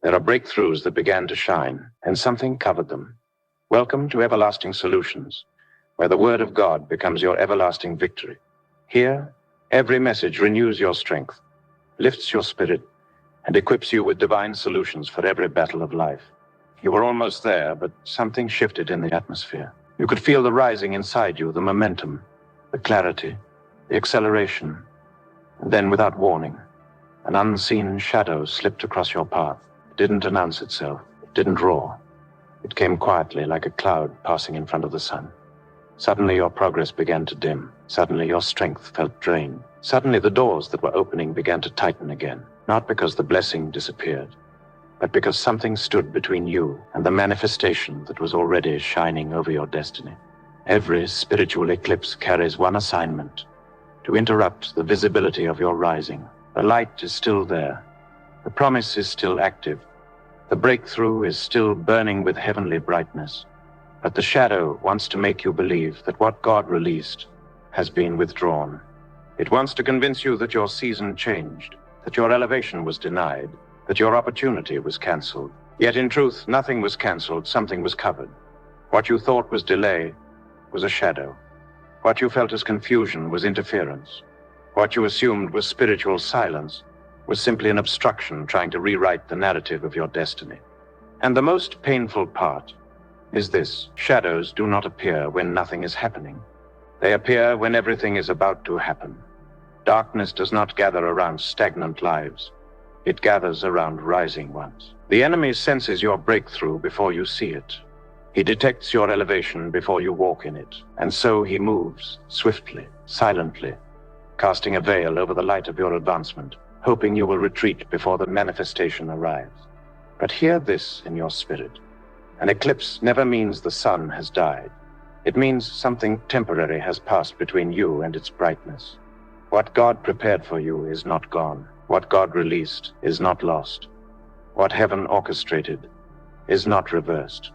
There are breakthroughs that began to shine, and something covered them. Welcome to Everlasting Solutions, where the Word of God becomes your everlasting victory. Here, every message renews your strength, lifts your spirit, and equips you with divine solutions for every battle of life. You were almost there, but something shifted in the atmosphere. You could feel the rising inside you, the momentum, the clarity, the acceleration. And then, without warning, an unseen shadow slipped across your path. It didn't announce itself. It didn't roar. It came quietly like a cloud passing in front of the sun. Suddenly your progress began to dim. Suddenly your strength felt drained. Suddenly the doors that were opening began to tighten again. Not because the blessing disappeared, but because something stood between you and the manifestation that was already shining over your destiny. Every spiritual eclipse carries one assignment: to interrupt the visibility of your rising. The light is still there. The promise is still active. The breakthrough is still burning with heavenly brightness. But the shadow wants to make you believe that what God released has been withdrawn. It wants to convince you that your season changed, that your elevation was denied, that your opportunity was canceled. Yet in truth, nothing was canceled, something was covered. What you thought was delay was a shadow. What you felt as confusion was interference. What you assumed was spiritual silence was simply an obstruction trying to rewrite the narrative of your destiny. And the most painful part is this: shadows do not appear when nothing is happening. They appear when everything is about to happen. Darkness does not gather around stagnant lives. It gathers around rising ones. The enemy senses your breakthrough before you see it. He detects your elevation before you walk in it. And so he moves swiftly, silently, casting a veil over the light of your advancement, hoping you will retreat before the manifestation arrives. But hear this in your spirit. An eclipse never means the sun has died. It means something temporary has passed between you and its brightness. What God prepared for you is not gone. What God released is not lost. What heaven orchestrated is not reversed.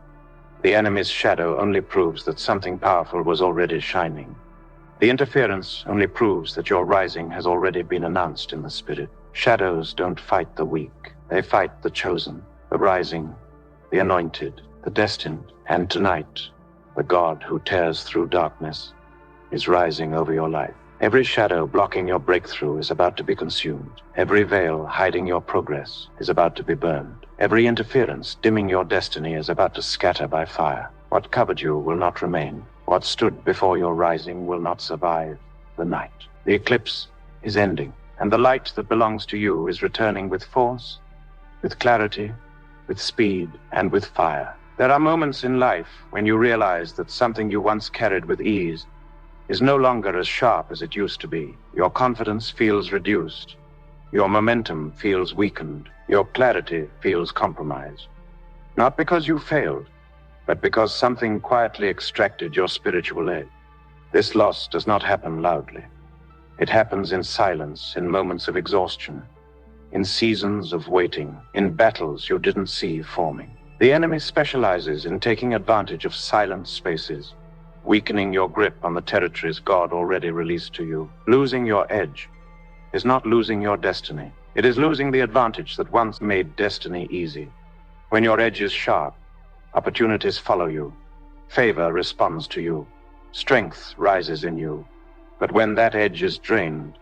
The enemy's shadow only proves that something powerful was already shining. The interference only proves that your rising has already been announced in the spirit. Shadows don't fight the weak. They fight the chosen, the rising, the anointed, the destined. And tonight, the God who tears through darkness is rising over your life. Every shadow blocking your breakthrough is about to be consumed. Every veil hiding your progress is about to be burned. Every interference dimming your destiny is about to scatter by fire. What covered you will not remain. What stood before your rising will not survive the night. The eclipse is ending, and the light that belongs to you is returning with force, with clarity, with speed, and with fire. There are moments in life when you realize that something you once carried with ease is no longer as sharp as it used to be. Your confidence feels reduced. Your momentum feels weakened. Your clarity feels compromised. Not because you failed, but because something quietly extracted your spiritual edge. This loss does not happen loudly. It happens in silence, in moments of exhaustion, in seasons of waiting, in battles you didn't see forming. The enemy specializes in taking advantage of silent spaces, weakening your grip on the territories God already released to you. Losing your edge is not losing your destiny. It is losing the advantage that once made destiny easy. When your edge is sharp, opportunities follow you. Favor responds to you. Strength rises in you. But when that edge is drained,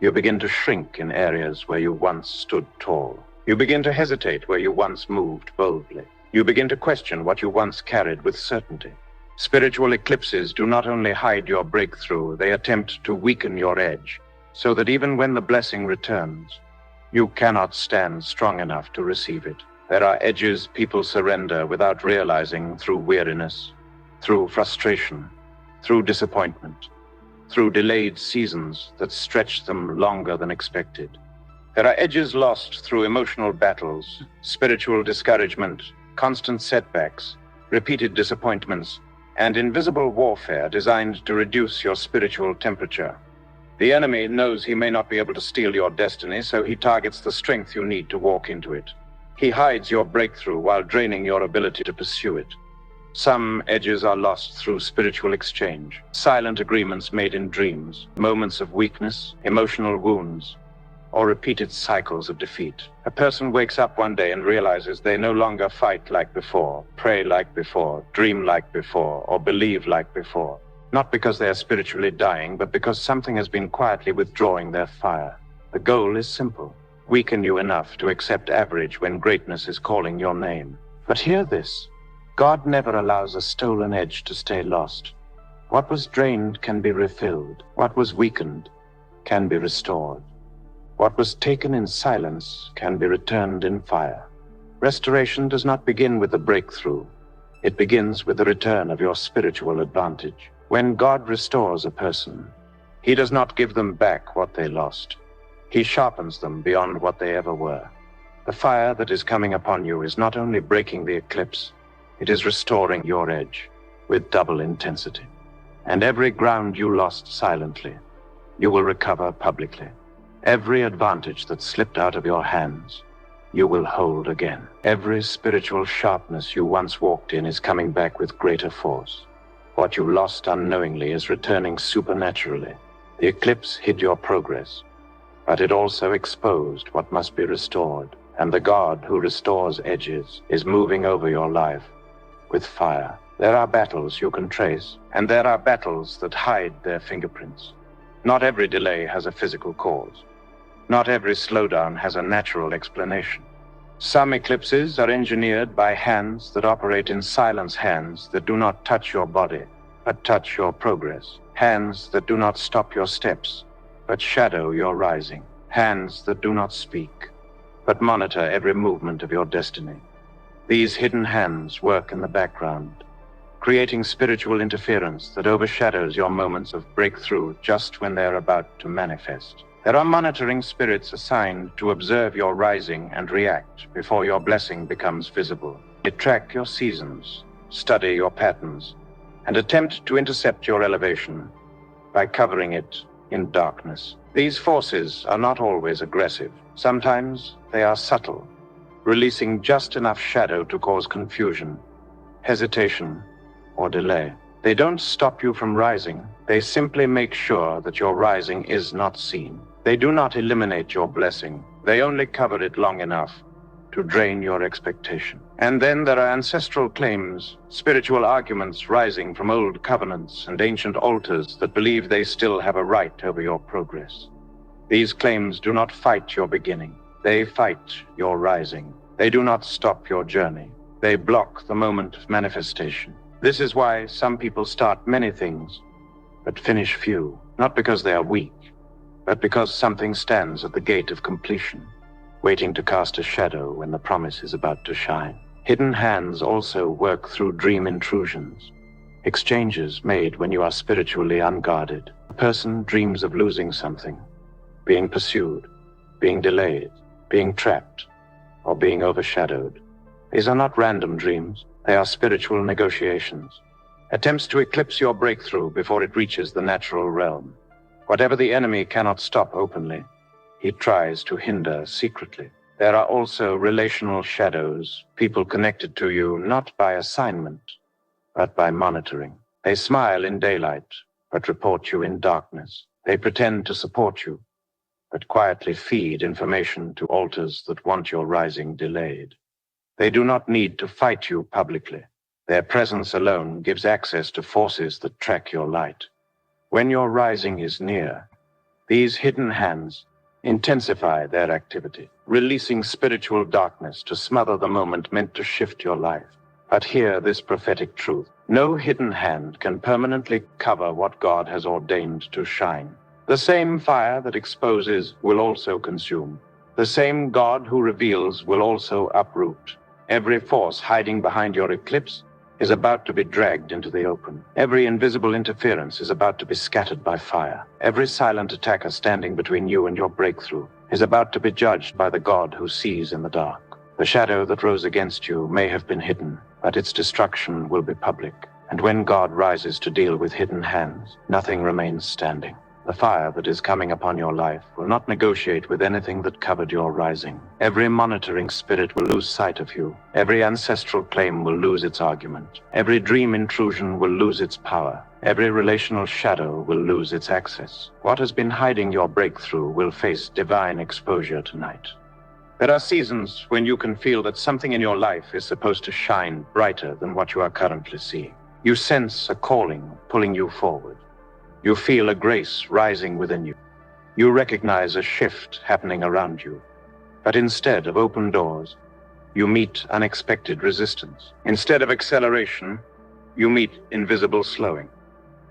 you begin to shrink in areas where you once stood tall. You begin to hesitate where you once moved boldly. You begin to question what you once carried with certainty. Spiritual eclipses do not only hide your breakthrough, they attempt to weaken your edge, so that even when the blessing returns, you cannot stand strong enough to receive it. There are edges people surrender without realizing, through weariness, through frustration, through disappointment, through delayed seasons that stretch them longer than expected. There are edges lost through emotional battles, spiritual discouragement, constant setbacks, repeated disappointments, and invisible warfare designed to reduce your spiritual temperature. The enemy knows he may not be able to steal your destiny, so he targets the strength you need to walk into it. He hides your breakthrough while draining your ability to pursue it. Some edges are lost through spiritual exchange, silent agreements made in dreams, moments of weakness, emotional wounds. or repeated cycles of defeat. A person wakes up one day and realizes they no longer fight like before, pray like before, dream like before, or believe like before. Not because they are spiritually dying, but because something has been quietly withdrawing their fire. The goal is simple: weaken you enough to accept average when greatness is calling your name. But hear this: God never allows a stolen edge to stay lost. What was drained can be refilled. What was weakened can be restored. What was taken in silence can be returned in fire. Restoration does not begin with a breakthrough. It begins with the return of your spiritual advantage. When God restores a person, He does not give them back what they lost. He sharpens them beyond what they ever were. The fire that is coming upon you is not only breaking the eclipse, it is restoring your edge with double intensity. And every ground you lost silently, you will recover publicly. Every advantage that slipped out of your hands, you will hold again. Every spiritual sharpness you once walked in is coming back with greater force. What you lost unknowingly is returning supernaturally. The eclipse hid your progress, but it also exposed what must be restored. And the God who restores edges is moving over your life with fire. There are battles you can trace, and there are battles that hide their fingerprints. Not every delay has a physical cause. Not every slowdown has a natural explanation. Some eclipses are engineered by hands that operate in silence, hands that do not touch your body, but touch your progress. Hands that do not stop your steps, but shadow your rising. Hands that do not speak, but monitor every movement of your destiny. These hidden hands work in the background, creating spiritual interference that overshadows your moments of breakthrough just when they're about to manifest. There are monitoring spirits assigned to observe your rising and react before your blessing becomes visible. They track your seasons, study your patterns, and attempt to intercept your elevation by covering it in darkness. These forces are not always aggressive. Sometimes they are subtle, releasing just enough shadow to cause confusion, hesitation, or delay. They don't stop you from rising. They simply make sure that your rising is not seen. They do not eliminate your blessing. They only cover it long enough to drain your expectation. And then there are ancestral claims, spiritual arguments rising from old covenants and ancient altars that believe they still have a right over your progress. These claims do not fight your beginning. They fight your rising. They do not stop your journey. They block the moment of manifestation. This is why some people start many things, but finish few, not because they are weak, but because something stands at the gate of completion, waiting to cast a shadow when the promise is about to shine. Hidden hands also work through dream intrusions, exchanges made when you are spiritually unguarded. A person dreams of losing something, being pursued, being delayed, being trapped, or being overshadowed. These are not random dreams. They are spiritual negotiations, attempts to eclipse your breakthrough before it reaches the natural realm. Whatever the enemy cannot stop openly, he tries to hinder secretly. There are also relational shadows, people connected to you not by assignment, but by monitoring. They smile in daylight, but report you in darkness. They pretend to support you, but quietly feed information to altars that want your rising delayed. They do not need to fight you publicly. Their presence alone gives access to forces that track your light. When your rising is near, these hidden hands intensify their activity, releasing spiritual darkness to smother the moment meant to shift your life. But hear this prophetic truth: no hidden hand can permanently cover what God has ordained to shine. The same fire that exposes will also consume. The same God who reveals will also uproot. Every force hiding behind your eclipse is about to be dragged into the open. Every invisible interference is about to be scattered by fire. Every silent attacker standing between you and your breakthrough is about to be judged by the God who sees in the dark. The shadow that rose against you may have been hidden, but its destruction will be public. And when God rises to deal with hidden hands, nothing remains standing. The fire that is coming upon your life will not negotiate with anything that covered your rising. Every monitoring spirit will lose sight of you. Every ancestral claim will lose its argument. Every dream intrusion will lose its power. Every relational shadow will lose its access. What has been hiding your breakthrough will face divine exposure tonight. There are seasons when you can feel that something in your life is supposed to shine brighter than what you are currently seeing. You sense a calling pulling you forward. You feel a grace rising within you. You recognize a shift happening around you. But instead of open doors, you meet unexpected resistance. Instead of acceleration, you meet invisible slowing.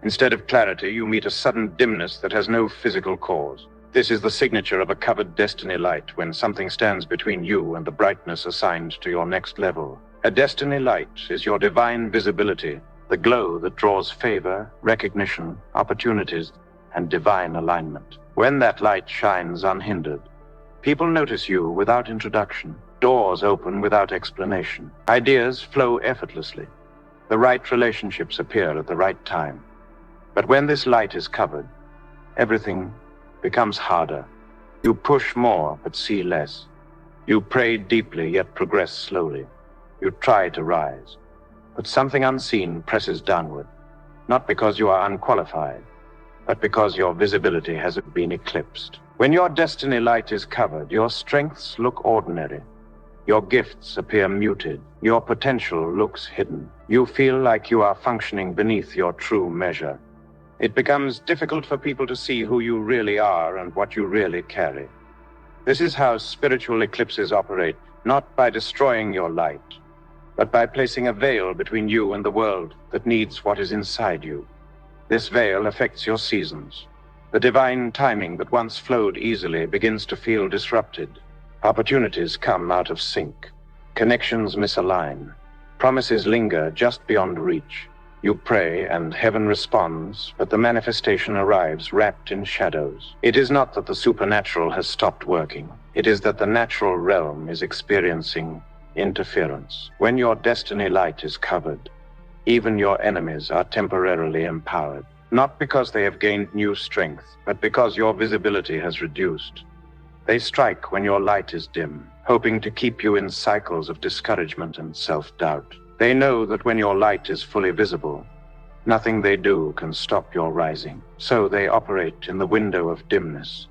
Instead of clarity, you meet a sudden dimness that has no physical cause. This is the signature of a covered destiny light, when something stands between you and the brightness assigned to your next level. A destiny light is your divine visibility, the glow that draws favor, recognition, opportunities, and divine alignment. When that light shines unhindered, people notice you without introduction. Doors open without explanation. Ideas flow effortlessly. The right relationships appear at the right time. But when this light is covered, everything becomes harder. You push more, but see less. You pray deeply, yet progress slowly. You try to rise, but something unseen presses downward, not because you are unqualified, but because your visibility has been eclipsed. When your destiny light is covered, your strengths look ordinary. Your gifts appear muted. Your potential looks hidden. You feel like you are functioning beneath your true measure. It becomes difficult for people to see who you really are and what you really carry. This is how spiritual eclipses operate, not by destroying your light, but by placing a veil between you and the world that needs what is inside you. This veil affects your seasons. The divine timing that once flowed easily begins to feel disrupted. Opportunities come out of sync. Connections misalign. Promises linger just beyond reach. You pray and heaven responds, but the manifestation arrives wrapped in shadows. It is not that the supernatural has stopped working. It is that the natural realm is experiencing interference. When your destiny light is covered, even your enemies are temporarily empowered. Not because they have gained new strength, but because your visibility has reduced. They strike when your light is dim, hoping to keep you in cycles of discouragement and self-doubt. They know that when your light is fully visible, nothing they do can stop your rising. So they operate in the window of dimness,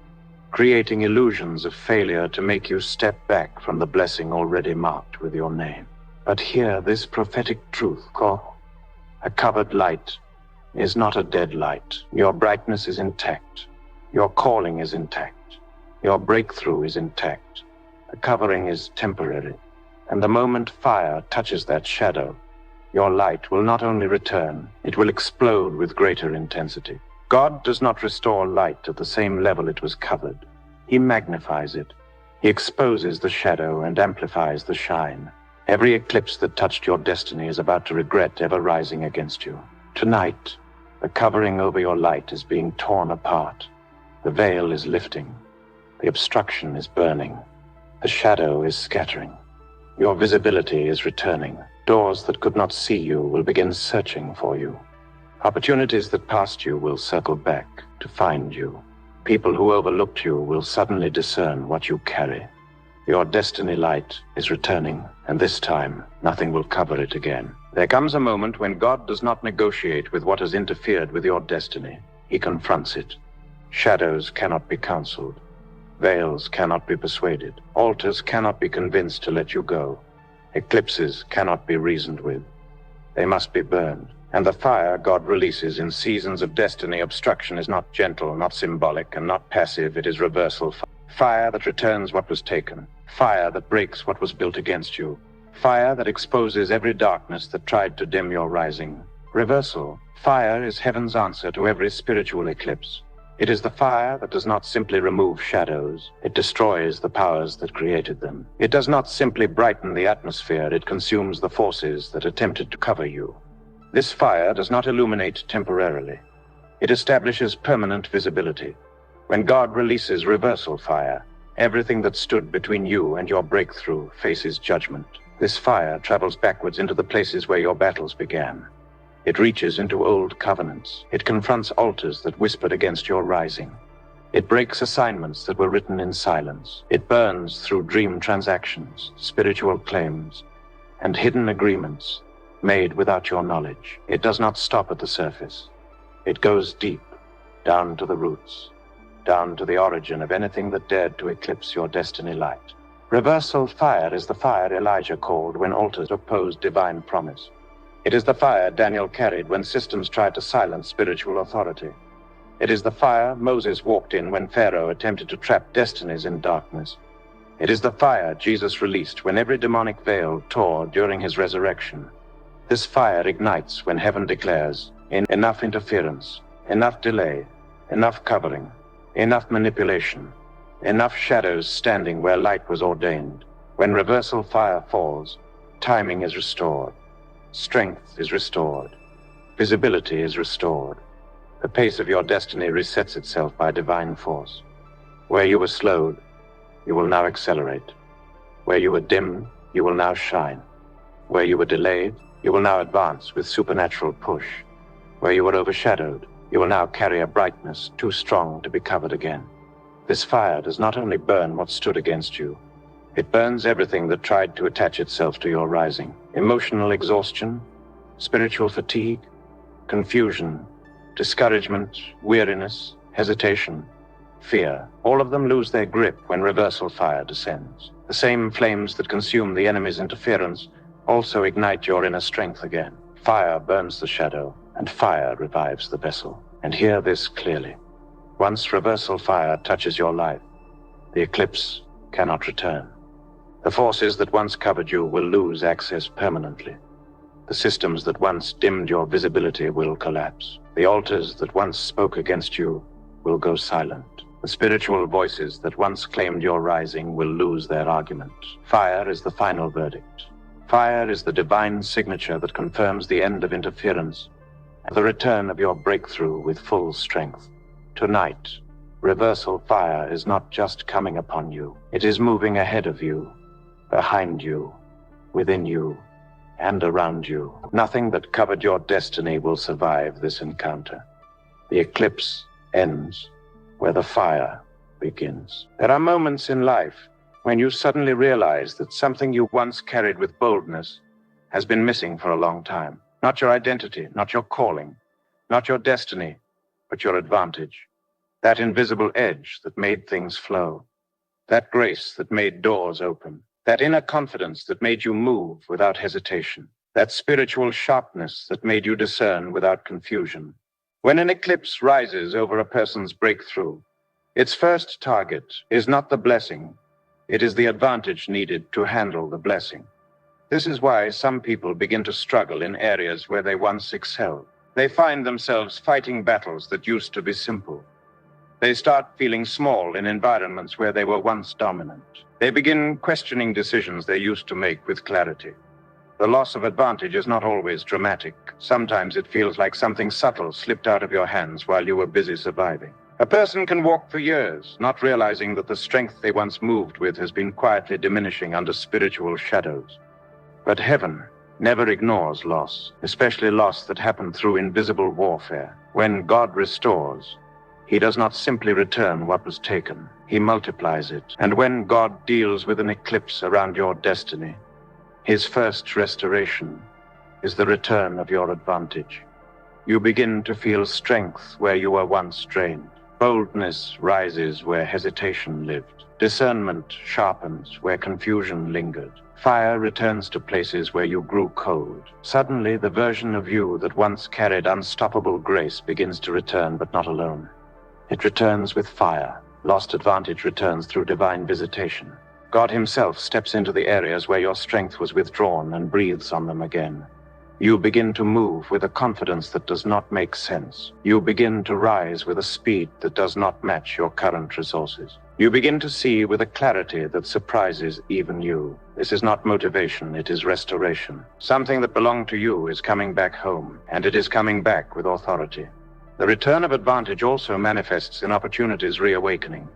creating illusions of failure to make you step back from the blessing already marked with your name. But hear this prophetic truth, call. A covered light is not a dead light. Your brightness is intact. Your calling is intact. Your breakthrough is intact. The covering is temporary. And the moment fire touches that shadow, your light will not only return, it will explode with greater intensity. God does not restore light at the same level it was covered. He magnifies it. He exposes the shadow and amplifies the shine. Every eclipse that touched your destiny is about to regret ever rising against you. Tonight, the covering over your light is being torn apart. The veil is lifting. The obstruction is burning. The shadow is scattering. Your visibility is returning. Doors that could not see you will begin searching for you. Opportunities that passed you will circle back to find you. People who overlooked you will suddenly discern what you carry. Your destiny light is returning, and this time, nothing will cover it again. There comes a moment when God does not negotiate with what has interfered with your destiny. He confronts it. Shadows cannot be counseled. Veils cannot be persuaded. Altars cannot be convinced to let you go. Eclipses cannot be reasoned with. They must be burned. And the fire God releases in seasons of destiny obstruction is not gentle, not symbolic, and not passive. It is reversal. Fire that returns what was taken. Fire that breaks what was built against you. Fire that exposes every darkness that tried to dim your rising. Reversal. Fire is heaven's answer to every spiritual eclipse. It is the fire that does not simply remove shadows. It destroys the powers that created them. It does not simply brighten the atmosphere. It consumes the forces that attempted to cover you. This fire does not illuminate temporarily. It establishes permanent visibility. When God releases reversal fire, everything that stood between you and your breakthrough faces judgment. This fire travels backwards into the places where your battles began. It reaches into old covenants. It confronts altars that whispered against your rising. It breaks assignments that were written in silence. It burns through dream transactions, spiritual claims, and hidden agreements made without your knowledge. It does not stop at the surface. It goes deep, down to the roots, down to the origin of anything that dared to eclipse your destiny light. Reversal fire is the fire Elijah called when altars opposed divine promise. It is the fire Daniel carried when systems tried to silence spiritual authority. It is the fire Moses walked in when Pharaoh attempted to trap destinies in darkness. It is the fire Jesus released when every demonic veil tore during his resurrection. This fire ignites when heaven declares, enough interference, enough delay, enough covering, enough manipulation, enough shadows standing where light was ordained. When reversal fire falls, timing is restored, strength is restored, visibility is restored. The pace of your destiny resets itself by divine force. Where you were slowed, you will now accelerate. Where you were dimmed, you will now shine. Where you were delayed, you will now advance with supernatural push. Where you were overshadowed, you will now carry a brightness too strong to be covered again. This fire does not only burn what stood against you, it burns everything that tried to attach itself to your rising. Emotional exhaustion, spiritual fatigue, confusion, discouragement, weariness, hesitation, fear. All of them lose their grip when reversal fire descends. The same flames that consume the enemy's interference also ignite your inner strength again. Fire burns the shadow, and fire revives the vessel. And hear this clearly. Once reversal fire touches your life, the eclipse cannot return. The forces that once covered you will lose access permanently. The systems that once dimmed your visibility will collapse. The altars that once spoke against you will go silent. The spiritual voices that once claimed your rising will lose their argument. Fire is the final verdict. Fire is the divine signature that confirms the end of interference and the return of your breakthrough with full strength. Tonight, reversal fire is not just coming upon you. It is moving ahead of you, behind you, within you, and around you. Nothing that covered your destiny will survive this encounter. The eclipse ends where the fire begins. There are moments in life when you suddenly realize that something you once carried with boldness has been missing for a long time. Not your identity, not your calling, not your destiny, but your advantage. That invisible edge that made things flow. That grace that made doors open. That inner confidence that made you move without hesitation. That spiritual sharpness that made you discern without confusion. When an eclipse rises over a person's breakthrough, its first target is not the blessing, it is the advantage needed to handle the blessing. This is why some people begin to struggle in areas where they once excelled. They find themselves fighting battles that used to be simple. They start feeling small in environments where they were once dominant. They begin questioning decisions they used to make with clarity. The loss of advantage is not always dramatic. Sometimes it feels like something subtle slipped out of your hands while you were busy surviving. A person can walk for years, not realizing that the strength they once moved with has been quietly diminishing under spiritual shadows. But heaven never ignores loss, especially loss that happened through invisible warfare. When God restores, He does not simply return what was taken. He multiplies it. And when God deals with an eclipse around your destiny, His first restoration is the return of your advantage. You begin to feel strength where you were once drained. Boldness rises where hesitation lived. Discernment sharpens where confusion lingered. Fire returns to places where you grew cold. Suddenly, the version of you that once carried unstoppable grace begins to return, but not alone. It returns with fire. Lost advantage returns through divine visitation. God Himself steps into the areas where your strength was withdrawn and breathes on them again. You begin to move with a confidence that does not make sense. You begin to rise with a speed that does not match your current resources. You begin to see with a clarity that surprises even you. This is not motivation, it is restoration. Something that belonged to you is coming back home, and it is coming back with authority. The return of advantage also manifests in opportunities reawakening.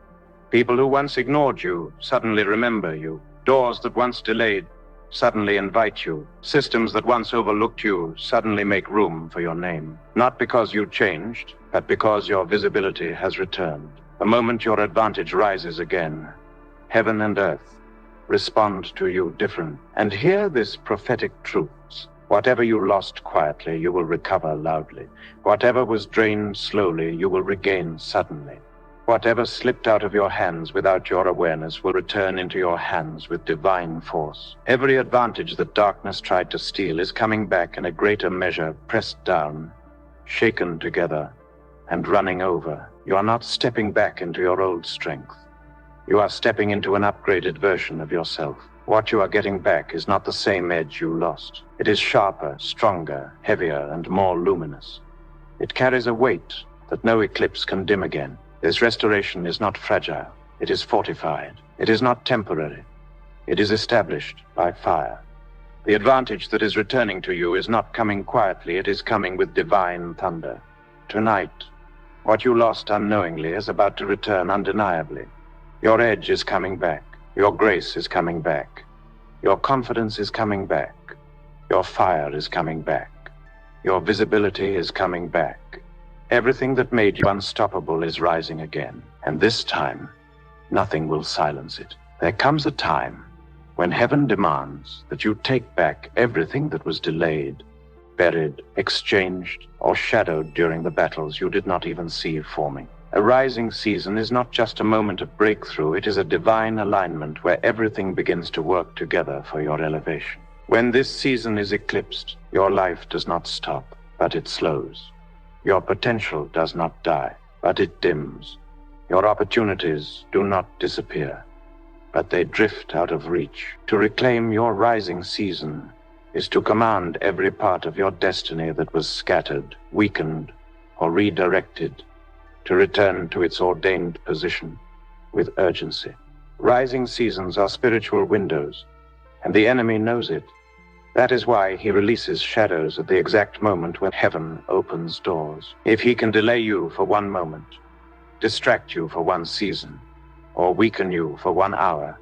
People who once ignored you suddenly remember you. Doors that once delayed suddenly invite you. Systems that once overlooked you suddenly make room for your name. Not because you changed, but because your visibility has returned. The moment your advantage rises again, heaven and earth respond to you different. And hear this prophetic truth. Whatever you lost quietly, you will recover loudly. Whatever was drained slowly, you will regain suddenly. Whatever slipped out of your hands without your awareness will return into your hands with divine force. Every advantage that darkness tried to steal is coming back in a greater measure, pressed down, shaken together, and running over. You are not stepping back into your old strength. You are stepping into an upgraded version of yourself. What you are getting back is not the same edge you lost. It is sharper, stronger, heavier, and more luminous. It carries a weight that no eclipse can dim again. This restoration is not fragile. It is fortified. It is not temporary. It is established by fire. The advantage that is returning to you is not coming quietly. It is coming with divine thunder. Tonight, what you lost unknowingly is about to return undeniably. Your edge is coming back. Your grace is coming back. Your confidence is coming back. Your fire is coming back. Your visibility is coming back. Everything that made you unstoppable is rising again. And this time, nothing will silence it. There comes a time when heaven demands that you take back everything that was delayed, buried, exchanged, or shadowed during the battles you did not even see forming. A rising season is not just a moment of breakthrough, it is a divine alignment where everything begins to work together for your elevation. When this season is eclipsed, your life does not stop, but it slows. Your potential does not die, but it dims. Your opportunities do not disappear, but they drift out of reach. To reclaim your rising season is to command every part of your destiny that was scattered, weakened, or redirected to return to its ordained position with urgency. Rising seasons are spiritual windows, and the enemy knows it. That is why he releases shadows at the exact moment when heaven opens doors. If he can delay you for one moment, distract you for one season, or weaken you for 1 hour,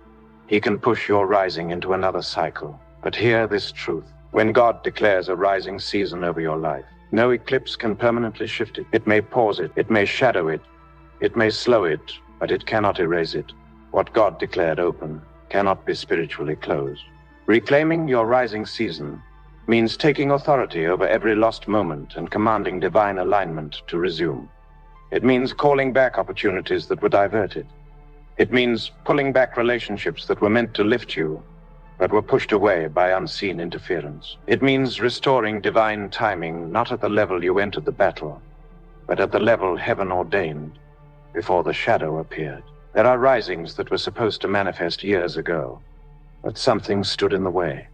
he can push your rising into another cycle. But hear this truth. When God declares a rising season over your life, no eclipse can permanently shift it. It may pause it, it may shadow it, it may slow it, but it cannot erase it. What God declared open cannot be spiritually closed. Reclaiming your rising season means taking authority over every lost moment and commanding divine alignment to resume. It means calling back opportunities that were diverted. It means pulling back relationships that were meant to lift you, but were pushed away by unseen interference. It means restoring divine timing, not at the level you entered the battle, but at the level heaven ordained before the shadow appeared. There are risings that were supposed to manifest years ago, but something stood in the way.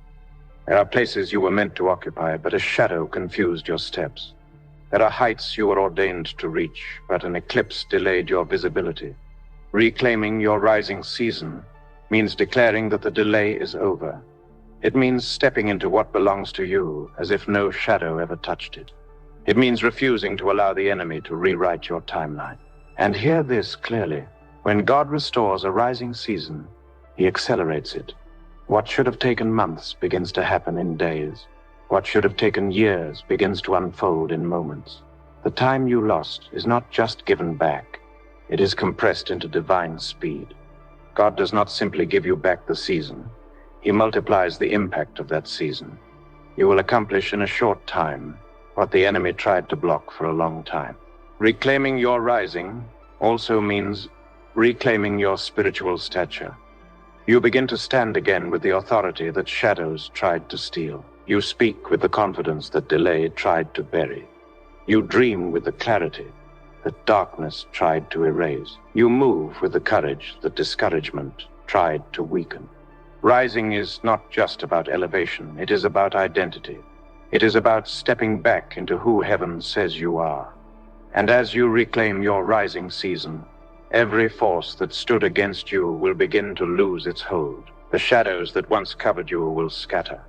There are places you were meant to occupy, but a shadow confused your steps. There are heights you were ordained to reach, but an eclipse delayed your visibility. Reclaiming your rising season means declaring that the delay is over. It means stepping into what belongs to you as if no shadow ever touched it. It means refusing to allow the enemy to rewrite your timeline. And hear this clearly. When God restores a rising season, he accelerates it. What should have taken months begins to happen in days. What should have taken years begins to unfold in moments. The time you lost is not just given back. It is compressed into divine speed. God does not simply give you back the season. He multiplies the impact of that season. You will accomplish in a short time what the enemy tried to block for a long time. Reclaiming your rising also means reclaiming your spiritual stature. You begin to stand again with the authority that shadows tried to steal. You speak with the confidence that delay tried to bury. You dream with the clarity that darkness tried to erase. You move with the courage that discouragement tried to weaken. Rising is not just about elevation, it is about identity. It is about stepping back into who heaven says you are. And as you reclaim your rising season, every force that stood against you will begin to lose its hold. The shadows that once covered you will scatter.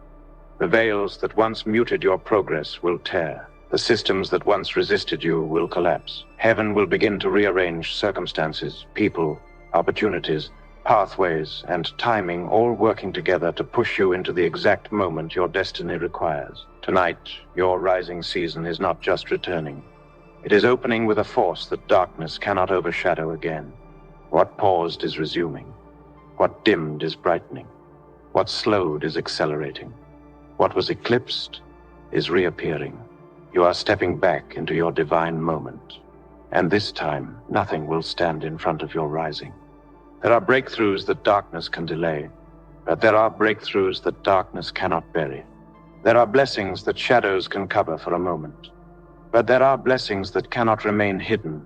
The veils that once muted your progress will tear. The systems that once resisted you will collapse. Heaven will begin to rearrange circumstances, people, opportunities, pathways, and timing, all working together to push you into the exact moment your destiny requires. Tonight, your rising season is not just returning. It is opening with a force that darkness cannot overshadow again. What paused is resuming. What dimmed is brightening. What slowed is accelerating. What was eclipsed is reappearing. You are stepping back into your divine moment. And this time, nothing will stand in front of your rising. There are breakthroughs that darkness can delay, but there are breakthroughs that darkness cannot bury. There are blessings that shadows can cover for a moment, but there are blessings that cannot remain hidden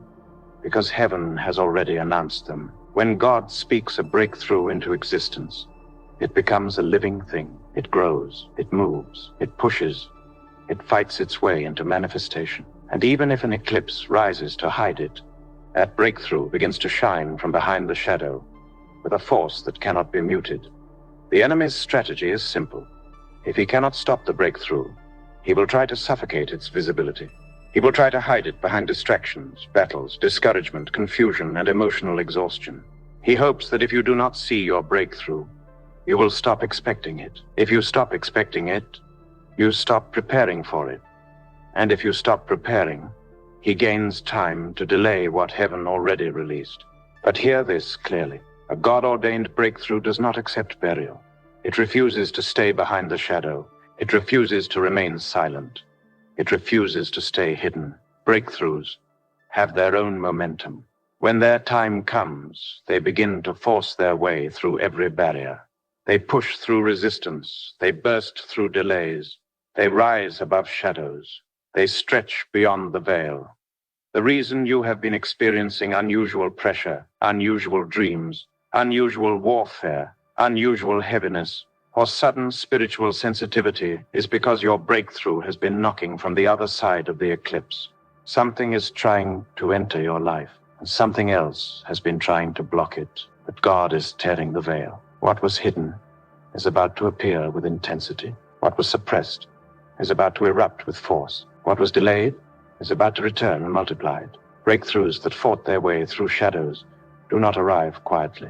because heaven has already announced them. When God speaks a breakthrough into existence, it becomes a living thing. It grows, it moves, it pushes, it fights its way into manifestation. And even if an eclipse rises to hide it, that breakthrough begins to shine from behind the shadow with a force that cannot be muted. The enemy's strategy is simple. If he cannot stop the breakthrough, he will try to suffocate its visibility. He will try to hide it behind distractions, battles, discouragement, confusion, and emotional exhaustion. He hopes that if you do not see your breakthrough, you will stop expecting it. If you stop expecting it, you stop preparing for it. And if you stop preparing, he gains time to delay what heaven already released. But hear this clearly. A God-ordained breakthrough does not accept burial. It refuses to stay behind the shadow. It refuses to remain silent. It refuses to stay hidden. Breakthroughs have their own momentum. When their time comes, they begin to force their way through every barrier. They push through resistance. They burst through delays. They rise above shadows. They stretch beyond the veil. The reason you have been experiencing unusual pressure, unusual dreams, unusual warfare, unusual heaviness, or sudden spiritual sensitivity is because your breakthrough has been knocking from the other side of the eclipse. Something is trying to enter your life, and something else has been trying to block it. But God is tearing the veil. What was hidden is about to appear with intensity. What was suppressed is about to erupt with force. What was delayed is about to return multiplied. Breakthroughs that fought their way through shadows do not arrive quietly.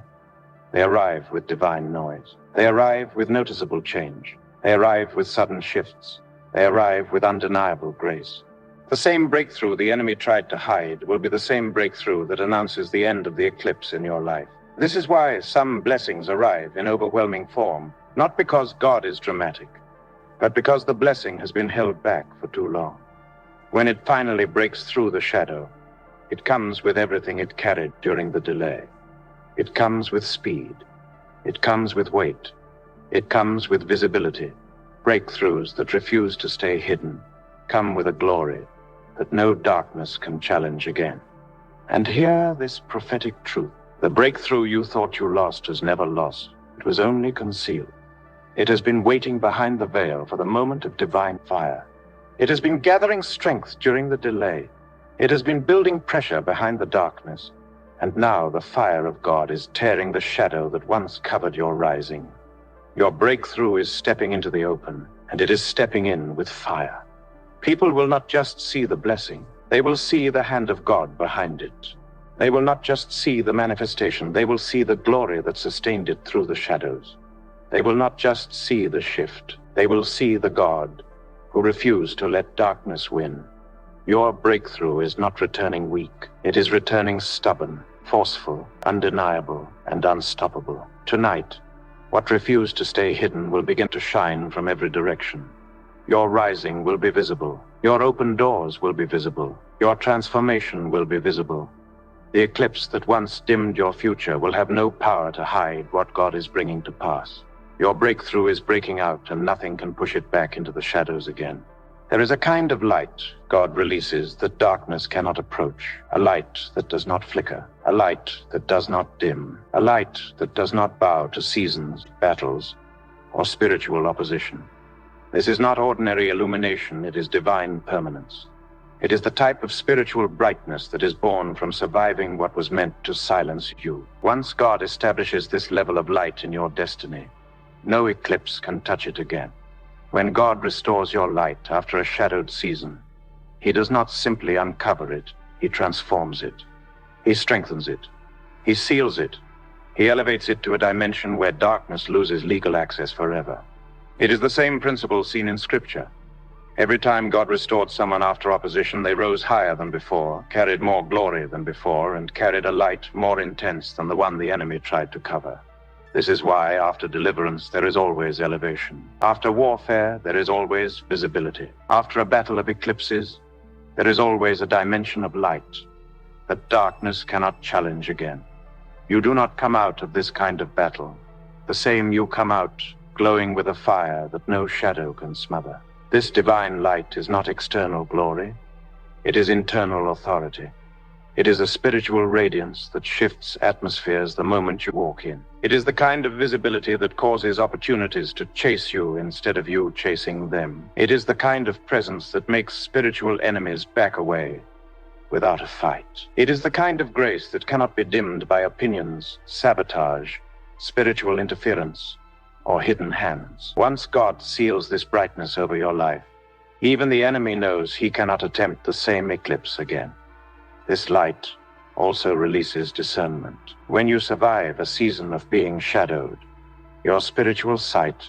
They arrive with divine noise. They arrive with noticeable change. They arrive with sudden shifts. They arrive with undeniable grace. The same breakthrough the enemy tried to hide will be the same breakthrough that announces the end of the eclipse in your life. This is why some blessings arrive in overwhelming form, not because God is dramatic, but because the blessing has been held back for too long. When it finally breaks through the shadow, it comes with everything it carried during the delay. It comes with speed. It comes with weight. It comes with visibility. Breakthroughs that refuse to stay hidden come with a glory that no darkness can challenge again. And hear this prophetic truth. The breakthrough you thought you lost has never lost. It was only concealed. It has been waiting behind the veil for the moment of divine fire. It has been gathering strength during the delay. It has been building pressure behind the darkness. And now the fire of God is tearing the shadow that once covered your rising. Your breakthrough is stepping into the open, and it is stepping in with fire. People will not just see the blessing. They will see the hand of God behind it. They will not just see the manifestation. They will see the glory that sustained it through the shadows. They will not just see the shift. They will see the God who refused to let darkness win. Your breakthrough is not returning weak. It is returning stubborn, forceful, undeniable, and unstoppable. Tonight, what refused to stay hidden will begin to shine from every direction. Your rising will be visible. Your open doors will be visible. Your transformation will be visible. The eclipse that once dimmed your future will have no power to hide what God is bringing to pass. Your breakthrough is breaking out, and nothing can push it back into the shadows again. There is a kind of light God releases that darkness cannot approach, a light that does not flicker, a light that does not dim, a light that does not bow to seasons, battles, or spiritual opposition. This is not ordinary illumination, it is divine permanence. It is the type of spiritual brightness that is born from surviving what was meant to silence you. Once God establishes this level of light in your destiny, no eclipse can touch it again. When God restores your light after a shadowed season, He does not simply uncover it, He transforms it. He strengthens it. He seals it. He elevates it to a dimension where darkness loses legal access forever. It is the same principle seen in Scripture. Every time God restored someone after opposition, they rose higher than before, carried more glory than before, and carried a light more intense than the one the enemy tried to cover. This is why after deliverance there is always elevation. After warfare there is always visibility. After a battle of eclipses there is always a dimension of light that darkness cannot challenge again. You do not come out of this kind of battle the same. You come out glowing with a fire that no shadow can smother. This divine light is not external glory, it is internal authority. It is a spiritual radiance that shifts atmospheres the moment you walk in. It is the kind of visibility that causes opportunities to chase you instead of you chasing them. It is the kind of presence that makes spiritual enemies back away without a fight. It is the kind of grace that cannot be dimmed by opinions, sabotage, spiritual interference, or hidden hands. Once God seals this brightness over your life, even the enemy knows he cannot attempt the same eclipse again. This light also releases discernment. When you survive a season of being shadowed, your spiritual sight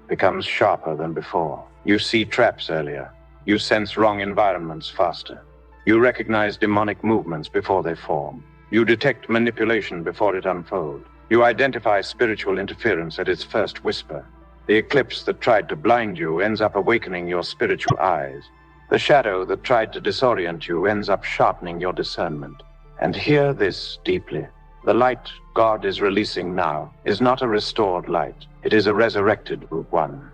becomes sharper than before. You see traps earlier. You sense wrong environments faster. You recognize demonic movements before they form. You detect manipulation before it unfolds. You identify spiritual interference at its first whisper. The eclipse that tried to blind you ends up awakening your spiritual eyes. The shadow that tried to disorient you ends up sharpening your discernment. And hear this deeply. The light God is releasing now is not a restored light. It is a resurrected one.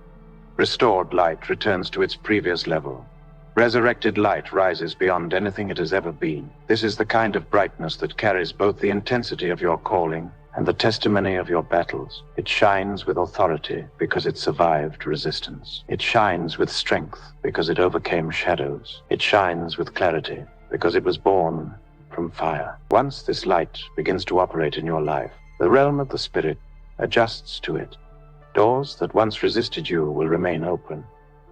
Restored light returns to its previous level. Resurrected light rises beyond anything it has ever been. This is the kind of brightness that carries both the intensity of your calling and the testimony of your battles. It shines with authority because it survived resistance. It shines with strength because it overcame shadows. It shines with clarity because it was born from fire. Once this light begins to operate in your life, the realm of the Spirit adjusts to it. Doors that once resisted you will remain open.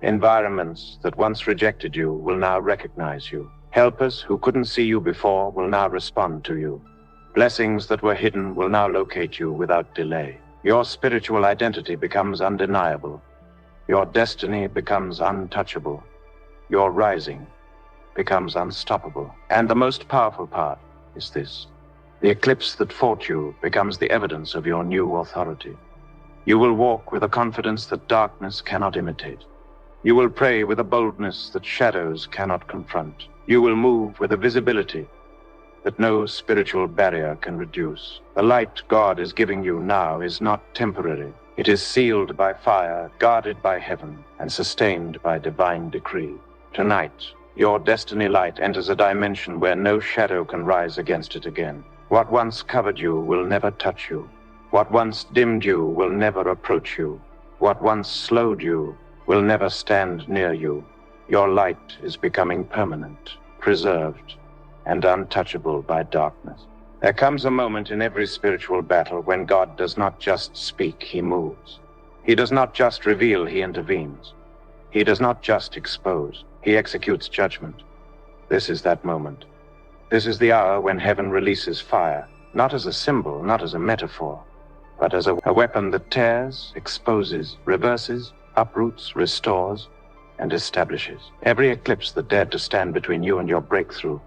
Environments that once rejected you will now recognize you. Helpers who couldn't see you before will now respond to you. Blessings that were hidden will now locate you without delay. Your spiritual identity becomes undeniable. Your destiny becomes untouchable. Your rising becomes unstoppable. And the most powerful part is this. The eclipse that fought you becomes the evidence of your new authority. You will walk with a confidence that darkness cannot imitate. You will pray with a boldness that shadows cannot confront. You will move with a visibility that no spiritual barrier can reduce. The light God is giving you now is not temporary. It is sealed by fire, guarded by heaven, and sustained by divine decree. Tonight, your destiny light enters a dimension where no shadow can rise against it again. What once covered you will never touch you. What once dimmed you will never approach you. What once slowed you will never stand near you. Your light is becoming permanent, preserved, and untouchable by darkness. There comes a moment in every spiritual battle when God does not just speak, he moves. He does not just reveal, he intervenes. He does not just expose, he executes judgment. This is that moment. This is the hour when heaven releases fire, not as a symbol, not as a metaphor, but as a weapon that tears, exposes, reverses, uproots, restores, and establishes. Every eclipse that dared to stand between you and your breakthrough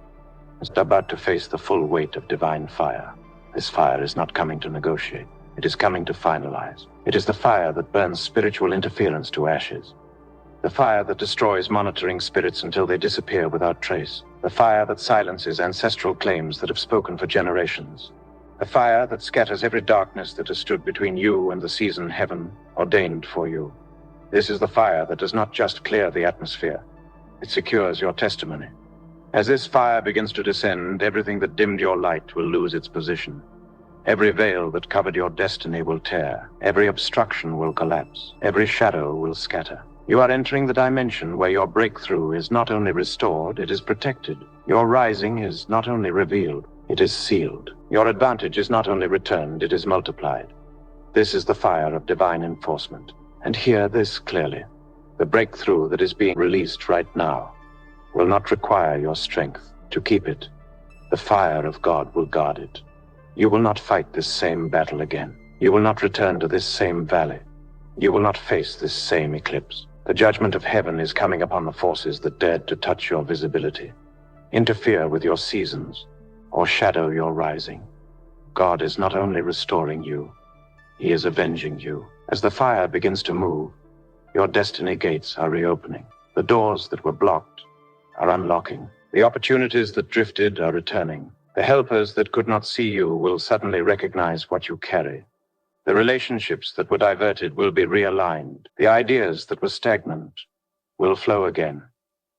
is about to face the full weight of divine fire. This fire is not coming to negotiate. It is coming to finalize. It is the fire that burns spiritual interference to ashes. The fire that destroys monitoring spirits until they disappear without trace. The fire that silences ancestral claims that have spoken for generations. The fire that scatters every darkness that has stood between you and the season heaven ordained for you. This is the fire that does not just clear the atmosphere. It secures your testimony. As this fire begins to descend, everything that dimmed your light will lose its position. Every veil that covered your destiny will tear. Every obstruction will collapse. Every shadow will scatter. You are entering the dimension where your breakthrough is not only restored, it is protected. Your rising is not only revealed, it is sealed. Your advantage is not only returned, it is multiplied. This is the fire of divine enforcement. And hear this clearly. The breakthrough that is being released right now will not require your strength to keep it. The fire of God will guard it. You will not fight this same battle again. You will not return to this same valley. You will not face this same eclipse. The judgment of heaven is coming upon the forces that dared to touch your visibility, interfere with your seasons, or shadow your rising. God is not only restoring you, He is avenging you. As the fire begins to move, your destiny gates are reopening. The doors that were blocked are unlocking. The opportunities that drifted are returning. The helpers that could not see you will suddenly recognize what you carry. The relationships that were diverted will be realigned. The ideas that were stagnant will flow again.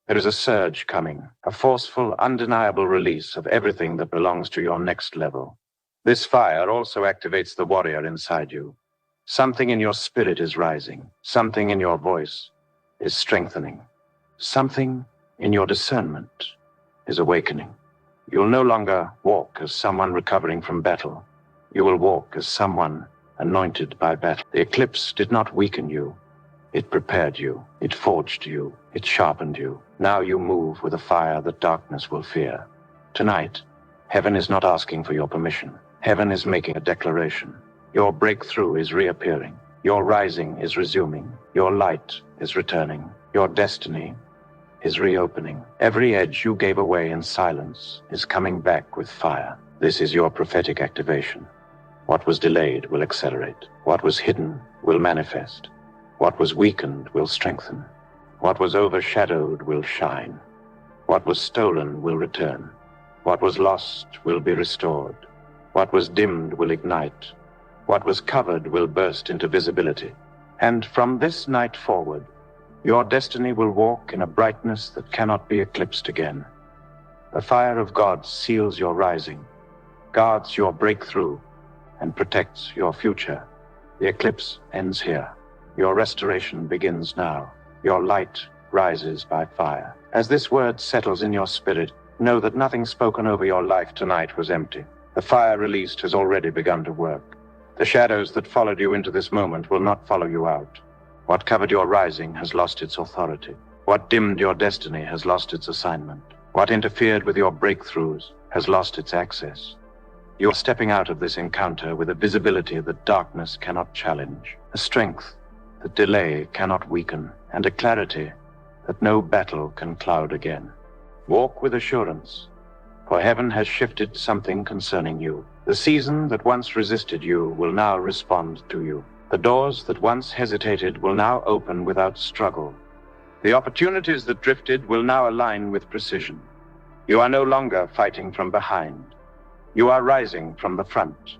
There is a surge coming, a forceful, undeniable release of everything that belongs to your next level. This fire also activates the warrior inside you. Something in your spirit is rising. Something in your voice is strengthening. Something in your discernment is awakening. You'll no longer walk as someone recovering from battle. You will walk as someone anointed by battle. The eclipse did not weaken you. It prepared you. It forged you. It sharpened you. Now you move with a fire that darkness will fear. Tonight, heaven is not asking for your permission. Heaven is making a declaration. Your breakthrough is reappearing. Your rising is resuming. Your light is returning. Your destiny is reopening. Every edge you gave away in silence is coming back with fire. This is your prophetic activation. What was delayed will accelerate. What was hidden will manifest. What was weakened will strengthen. What was overshadowed will shine. What was stolen will return. What was lost will be restored. What was dimmed will ignite. What was covered will burst into visibility. And from this night forward, your destiny will walk in a brightness that cannot be eclipsed again. The fire of God seals your rising, guards your breakthrough, and protects your future. The eclipse ends here. Your restoration begins now. Your light rises by fire. As this word settles in your spirit, know that nothing spoken over your life tonight was empty. The fire released has already begun to work. The shadows that followed you into this moment will not follow you out. What covered your rising has lost its authority. What dimmed your destiny has lost its assignment. What interfered with your breakthroughs has lost its access. You are stepping out of this encounter with a visibility that darkness cannot challenge, a strength that delay cannot weaken, and a clarity that no battle can cloud again. Walk with assurance, for heaven has shifted something concerning you. The season that once resisted you will now respond to you. The doors that once hesitated will now open without struggle. The opportunities that drifted will now align with precision. You are no longer fighting from behind. You are rising from the front.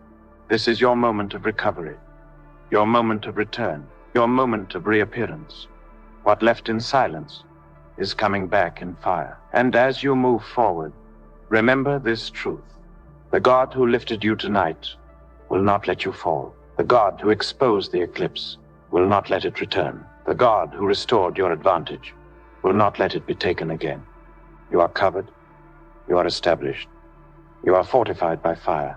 This is your moment of recovery, your moment of return, your moment of reappearance. What left in silence is coming back in fire. And as you move forward, remember this truth. The God who lifted you tonight will not let you fall. The God who exposed the eclipse will not let it return. The God who restored your advantage will not let it be taken again. You are covered. You are established. You are fortified by fire.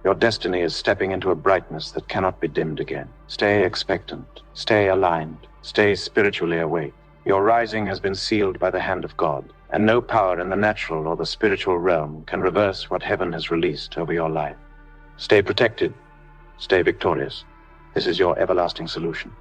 Your destiny is stepping into a brightness that cannot be dimmed again. Stay expectant. Stay aligned. Stay spiritually awake. Your rising has been sealed by the hand of God, and no power in the natural or the spiritual realm can reverse what heaven has released over your life. Stay protected. Stay victorious. This is your everlasting solution.